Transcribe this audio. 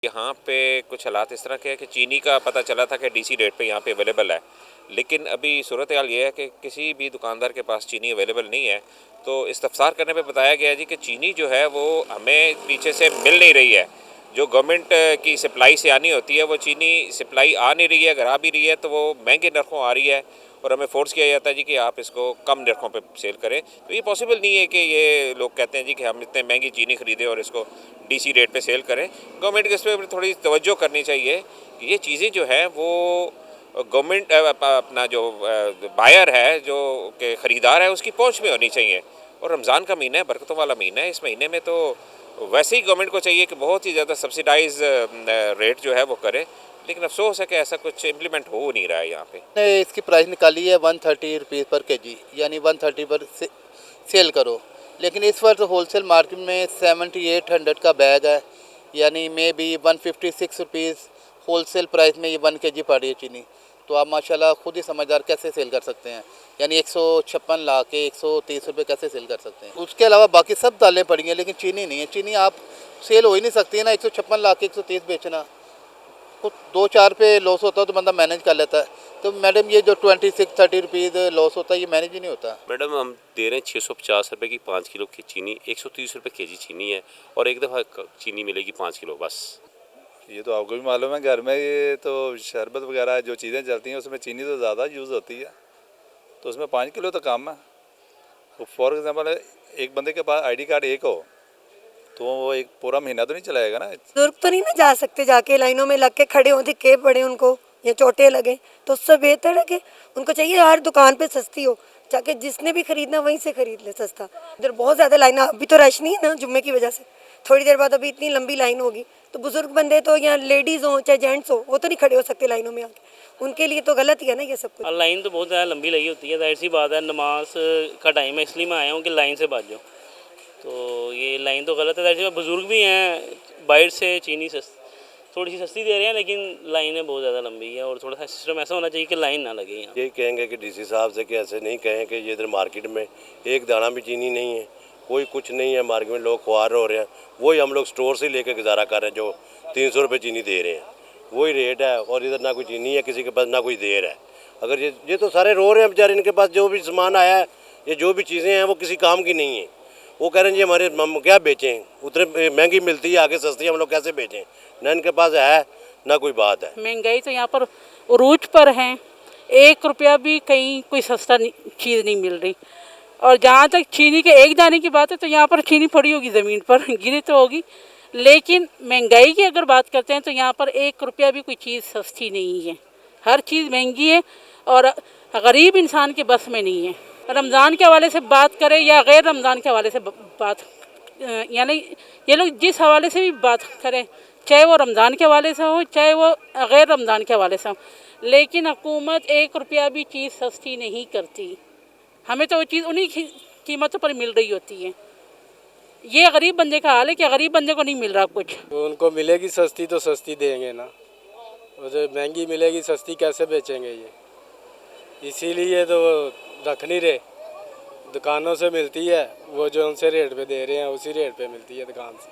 यहाँ पे कुछ हालात इस तरह के हैं कि चीनी का पता चला था कि डीसी रेट पे यहाँ पे अवेलेबल है, लेकिन अभी सूरत हाल ये है कि किसी भी दुकानदार के पास चीनी अवेलेबल नहीं है। तो इस्तफसार करने पे बताया गया जी कि चीनी जो है वो हमें पीछे से मिल नहीं रही है। जो गवर्नमेंट की सप्लाई से आनी होती है वो चीनी सप्लाई आ नहीं रही है, अगर आ भी रही है तो वो महंगे नरखों आ रही है और हमें फोर्स किया जाता है जी कि आप इसको कम नरखों पे सेल करें। तो ये पॉसिबल नहीं है कि ये लोग कहते हैं जी कि हम इतने महंगी चीनी खरीदें और इसको डीसी रेट पे सेल करें। गवर्नमेंट को इस पर थोड़ी तवज्जो करनी चाहिए कि ये चीज़ें जो हैं वो गवर्नमेंट अपना जो बायर है, जो के ख़रीदार है, उसकी पहुंच में होनी चाहिए। और रमज़ान का महीना है, बरकतों वाला महीना है, इस महीने में तो वैसे ही गवर्नमेंट को चाहिए कि बहुत ही ज़्यादा सब्सिडाइज रेट जो है वो करे, लेकिन अफसोस है कि ऐसा कुछ इम्प्लीमेंट हो नहीं रहा है यहाँ पे। ने इसकी प्राइस निकाली है 130 रुपीज़ पर केजी, यानी 130 पर सेल करो। लेकिन इस वक्त होलसेल मार्केट में 7800 का बैग है, यानी may be 156 rupees wholesale price में ये 1 केजी पड़ रही है चीनी। तो आप माशाल्लाह खुद ही समझदार कैसे सेल कर सकते हैं, यानी 156 ला के 130 रुपये कैसे सेल कर सकते हैं। उसके अलावा बाकी सब दालें पड़ी हैं, लेकिन चीनी नहीं है। चीनी आप सेल हो ही नहीं सकती है ना, 156 ला के 130 बेचना। कुछ 2-4 पे लॉस होता है तो बंदा मैनेज कर लेता है। तो मैडम ये जो 26-30 रुपीज़ लॉस होता है, ये मैनेज ही नहीं होता। मैडम हम दे रहे हैं 650 रुपये की 5 किलो की चीनी, 130 रुपये केजी चीनी है और एक दफ़ा चीनी मिलेगी 5 किलो बस। ये तो आपको भी मालूम है, घर में ये तो शरबत वगैरह जो चीज़ें चलती हैं उसमें चीनी तो ज़्यादा यूज़ होती है, तो उसमें 5 किलो तो कम है। तो फॉर एग्ज़ाम्पल एक बंदे के पास आईडी कार्ड एक हो तो वो एक पूरा महीना तो नहीं चलाएगा ना। बुजुर्ग तो नहीं ना जा सकते, जाके लाइनों में लग के खड़े हों, दिक्के पड़े उनको या चोटें लगे, तो उससे बेहतर है कि उनको चाहिए हर दुकान पे सस्ती हो, जाके जिसने भी खरीदना वहीं से खरीद ले सस्ता। इधर बहुत ज़्यादा लाइन, अभी तो रश नहीं है ना जुम्मे की वजह से, थोड़ी देर बाद अभी इतनी लंबी लाइन होगी, तो बुजुर्ग बंदे तो या लेडीज़ हो चाहे जेंट्स हो, वो तो नहीं खड़े हो सकते लाइनों में आके, उनके लिए तो गलत ही है ना ये सब कुछ। लाइन तो बहुत ज़्यादा लंबी लगी होती है, जाहिर सी बात है, नमाज का टाइम है, इसलिए मैं आया हूँ कि लाइन से बच जाओ। तो ये लाइन तो गलत है, जाहिर सी बात, बुजुर्ग भी हैं, बाहर से चीनी थोड़ी सी सस्ती दे रहे हैं, लेकिन लाइनें बहुत ज़्यादा लंबी है और थोड़ा सा सिस्टम ऐसा होना चाहिए कि लाइन ना लगे यहाँ। ये कहेंगे कि डीसी साहब से कि ऐसे नहीं कहें कि ये इधर मार्केट में एक दाना भी चीनी नहीं है, कोई कुछ नहीं है, मार्केट में लोग खुआर हो रहे हैं, वही हम लोग स्टोर से लेकर गुजारा कर रहे हैं, जो 300 रुपये चीनी दे रहे हैं, वही रेट है। और इधर ना कोई चीनी है किसी के पास, ना कोई देर है। अगर ये तो सारे रो रहे हैं बेचारे, इनके पास जो भी सामान आया है, ये जो भी चीज़ें हैं वो किसी काम की नहीं है। वो कह रहे हैं जी हमारे हम क्या बेचें, उतने महंगी मिलती है आगे सस्ती, हम लोग कैसे बेचें, ना इनके पास है ना कोई बात है। महंगाई तो यहाँ पर उरूज पर है, 1 रुपया भी कहीं कोई सस्ता चीज़ नहीं मिल रही। और जहाँ तक चीनी के एक दाने की बात है तो यहाँ पर चीनी पड़ी होगी ज़मीन पर, गिरी तो होगी, लेकिन महंगाई की अगर बात करते हैं तो यहाँ पर 1 रुपया भी कोई चीज़ सस्ती नहीं है, हर चीज़ महंगी है और गरीब इंसान के बस में नहीं है। रमज़ान के हवाले से बात करें या गैर रमज़ान के हवाले से बात, यानी ये लोग जिस हवाले से भी बात करें, चाहे वो रमज़ान के हवाले से हो चाहे वो गैर रमज़ान के हवाले से हो, लेकिन हुकूमत 1 रुपया भी चीज़ सस्ती नहीं करती। हमें तो वो चीज़ उन्हीं कीमतों पर मिल रही होती है। ये गरीब बंदे का हाल है कि गरीब बंदे को नहीं मिल रहा कुछ। तो उनको मिलेगी सस्ती तो सस्ती देंगे ना, और जो महंगी मिलेगी सस्ती कैसे बेचेंगे ये, इसीलिए तो रख नहीं रहे। दुकानों से मिलती है वो जो उनसे रेट पे दे रहे हैं उसी रेट पे मिलती है दुकान से।